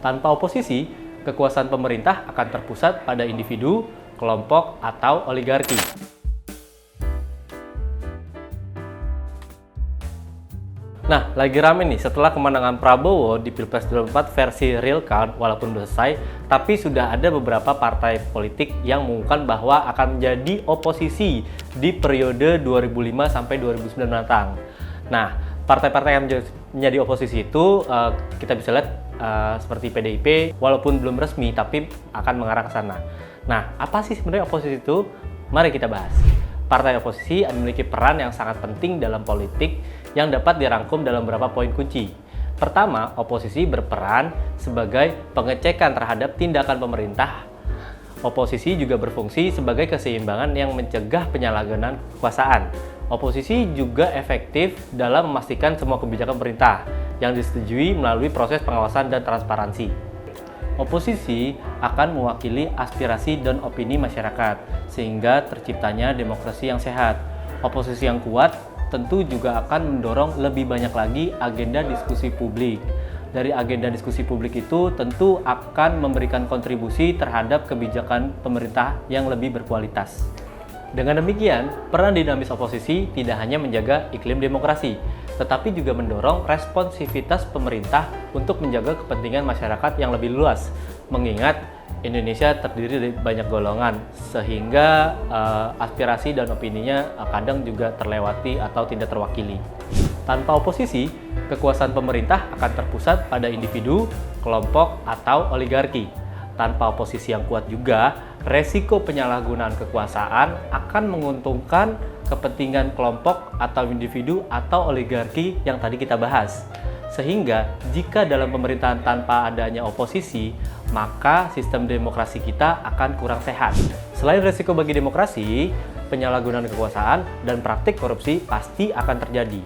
Tanpa oposisi, kekuasaan pemerintah akan terpusat pada individu, kelompok, atau oligarki. Nah, lagi rame nih setelah kemenangan Prabowo di Pilpres 2024 versi real count walaupun belum selesai, tapi sudah ada beberapa partai politik yang mengumumkan bahwa akan menjadi oposisi di periode 2005 sampai 2009 mendatang. Nah, partai-partai yang menjadi oposisi itu kita bisa lihat seperti PDIP, walaupun belum resmi tapi akan mengarah ke sana. Nah, apa sih sebenarnya oposisi itu? Mari kita bahas. Partai oposisi memiliki peran yang sangat penting dalam politik yang dapat dirangkum dalam beberapa poin kunci. Pertama, oposisi berperan sebagai pengecekan terhadap tindakan pemerintah. Oposisi juga berfungsi sebagai keseimbangan yang mencegah penyalahgunaan kekuasaan. Oposisi juga efektif dalam memastikan semua kebijakan pemerintah yang disetujui melalui proses pengawasan dan transparansi. Oposisi akan mewakili aspirasi dan opini masyarakat, sehingga terciptanya demokrasi yang sehat. Oposisi yang kuat tentu juga akan mendorong lebih banyak lagi agenda diskusi publik. Dari agenda diskusi publik itu tentu akan memberikan kontribusi terhadap kebijakan pemerintah yang lebih berkualitas. Dengan demikian, peran dinamis oposisi tidak hanya menjaga iklim demokrasi, tetapi juga mendorong responsivitas pemerintah untuk menjaga kepentingan masyarakat yang lebih luas, mengingat Indonesia terdiri dari banyak golongan, sehingga aspirasi dan opininya kadang juga terlewati atau tidak terwakili. Tanpa oposisi, kekuasaan pemerintah akan terpusat pada individu, kelompok, atau oligarki. Tanpa oposisi yang kuat juga, resiko penyalahgunaan kekuasaan akan menguntungkan kepentingan kelompok atau individu atau oligarki yang tadi kita bahas. Sehingga, jika dalam pemerintahan tanpa adanya oposisi, maka sistem demokrasi kita akan kurang sehat. Selain resiko bagi demokrasi, penyalahgunaan kekuasaan dan praktik korupsi pasti akan terjadi.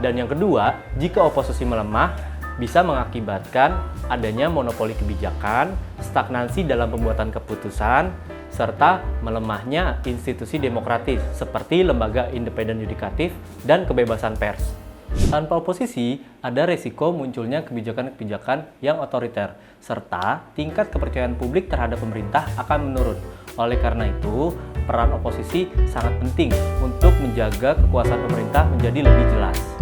Dan yang kedua, jika oposisi melemah, bisa mengakibatkan adanya monopoli kebijakan, stagnansi dalam pembuatan keputusan, serta melemahnya institusi demokratis seperti lembaga independen yudikatif dan kebebasan pers. Tanpa oposisi, ada resiko munculnya kebijakan-kebijakan yang otoriter, serta tingkat kepercayaan publik terhadap pemerintah akan menurun. Oleh karena itu, peran oposisi sangat penting untuk menjaga kekuasaan pemerintah menjadi lebih jelas.